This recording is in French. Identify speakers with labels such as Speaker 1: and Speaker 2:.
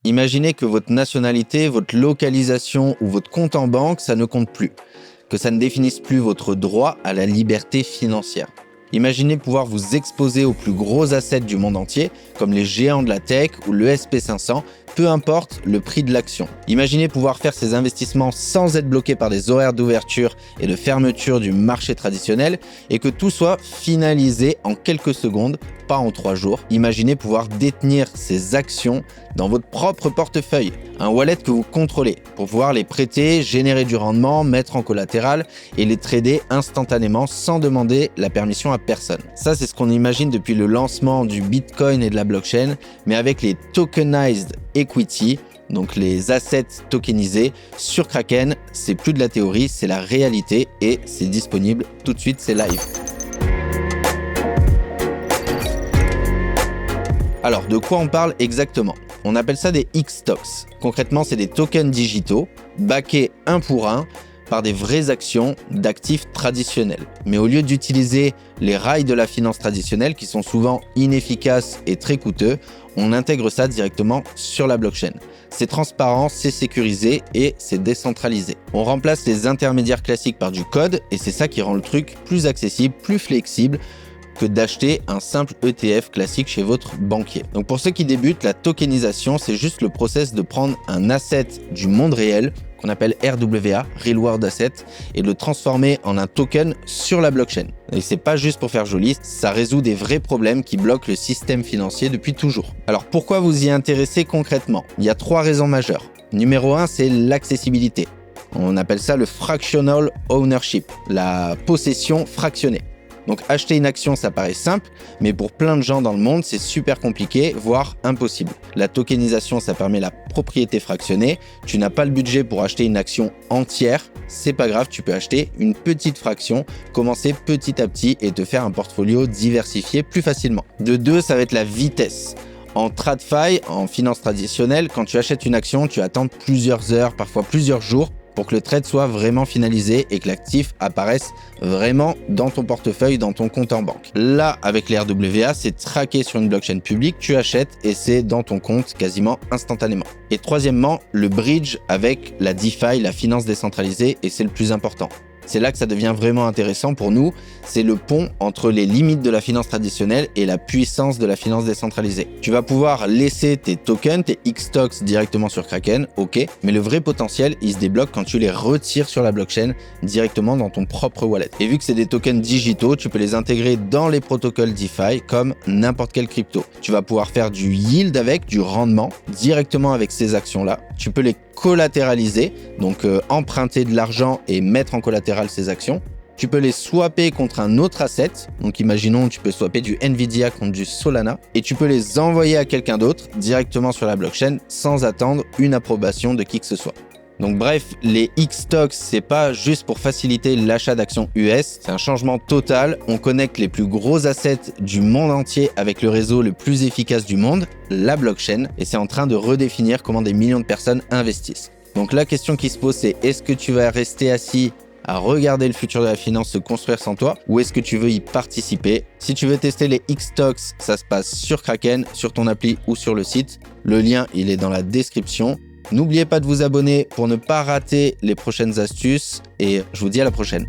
Speaker 1: Imaginez que votre nationalité, votre localisation ou votre compte en banque, ça ne compte plus, que ça ne définisse plus votre droit à la liberté financière. Imaginez pouvoir vous exposer aux plus gros assets du monde entier, comme les géants de la tech ou le SP500, peu importe le prix de l'action. Imaginez pouvoir faire ces investissements sans être bloqué par des horaires d'ouverture et de fermeture du marché traditionnel et que tout soit finalisé en quelques secondes, pas en 3 jours. Imaginez pouvoir détenir ces actions dans votre propre portefeuille, un wallet que vous contrôlez pour pouvoir les prêter, générer du rendement, mettre en collatéral et les trader instantanément sans demander la permission à personne. Ça, c'est ce qu'on imagine depuis le lancement du Bitcoin et de la blockchain, mais avec les tokenized equity, donc les assets tokenisés sur Kraken. C'est plus de la théorie, c'est la réalité et c'est disponible tout de suite, c'est live. Alors, de quoi on parle exactement ? On appelle ça des X-Stocks. Concrètement, c'est des tokens digitaux, backés 1 pour 1 par des vraies actions d'actifs traditionnels. Mais au lieu d'utiliser les rails de la finance traditionnelle, qui sont souvent inefficaces et très coûteux, on intègre ça directement sur la blockchain. C'est transparent, c'est sécurisé et c'est décentralisé. On remplace les intermédiaires classiques par du code et c'est ça qui rend le truc plus accessible, plus flexible que d'acheter un simple ETF classique chez votre banquier. Donc pour ceux qui débutent, la tokenisation, c'est juste le process de prendre un asset du monde réel, qu'on appelle RWA, Real World Asset, et de le transformer en un token sur la blockchain. Et c'est pas juste pour faire joli, ça résout des vrais problèmes qui bloquent le système financier depuis toujours. Alors pourquoi vous y intéressez concrètement ? Il y a 3 raisons majeures. Numéro 1, c'est l'accessibilité. On appelle ça le fractional ownership, la possession fractionnée. Donc acheter une action, ça paraît simple, mais pour plein de gens dans le monde, c'est super compliqué, voire impossible. La tokenisation, ça permet la propriété fractionnée. Tu n'as pas le budget pour acheter une action entière, c'est pas grave, tu peux acheter une petite fraction, commencer petit à petit et te faire un portfolio diversifié plus facilement. De 2, ça va être la vitesse. En TradFi, en finance traditionnelle, quand tu achètes une action, tu attends plusieurs heures, parfois plusieurs jours, pour que le trade soit vraiment finalisé et que l'actif apparaisse vraiment dans ton portefeuille, dans ton compte en banque. Là, avec les RWA, c'est traqué sur une blockchain publique, tu achètes et c'est dans ton compte quasiment instantanément. Et troisièmement, le bridge avec la DeFi, la finance décentralisée, et c'est le plus important. C'est là que ça devient vraiment intéressant pour nous, c'est le pont entre les limites de la finance traditionnelle et la puissance de la finance décentralisée. Tu vas pouvoir laisser tes tokens, tes X-Stocks directement sur Kraken, ok, mais le vrai potentiel, il se débloque quand tu les retires sur la blockchain directement dans ton propre wallet. Et vu que c'est des tokens digitaux, tu peux les intégrer dans les protocoles DeFi comme n'importe quelle crypto. Tu vas pouvoir faire du yield avec, du rendement, directement avec ces actions-là. Tu peux les collatéraliser, donc emprunter de l'argent et mettre en collatéral ces actions. Tu peux les swapper contre un autre asset, donc imaginons tu peux swapper du Nvidia contre du Solana, et tu peux les envoyer à quelqu'un d'autre directement sur la blockchain sans attendre une approbation de qui que ce soit. Donc bref, les X-Stocks, c'est pas juste pour faciliter l'achat d'actions US, c'est un changement total. On connecte les plus gros assets du monde entier avec le réseau le plus efficace du monde, la blockchain, et c'est en train de redéfinir comment des millions de personnes investissent. Donc la question qui se pose, c'est est-ce que tu vas rester assis à regarder le futur de la finance se construire sans toi, ou est-ce que tu veux y participer ? Si tu veux tester les X-Stocks, ça se passe sur Kraken, sur ton appli ou sur le site. Le lien, il est dans la description. N'oubliez pas de vous abonner pour ne pas rater les prochaines astuces et je vous dis à la prochaine.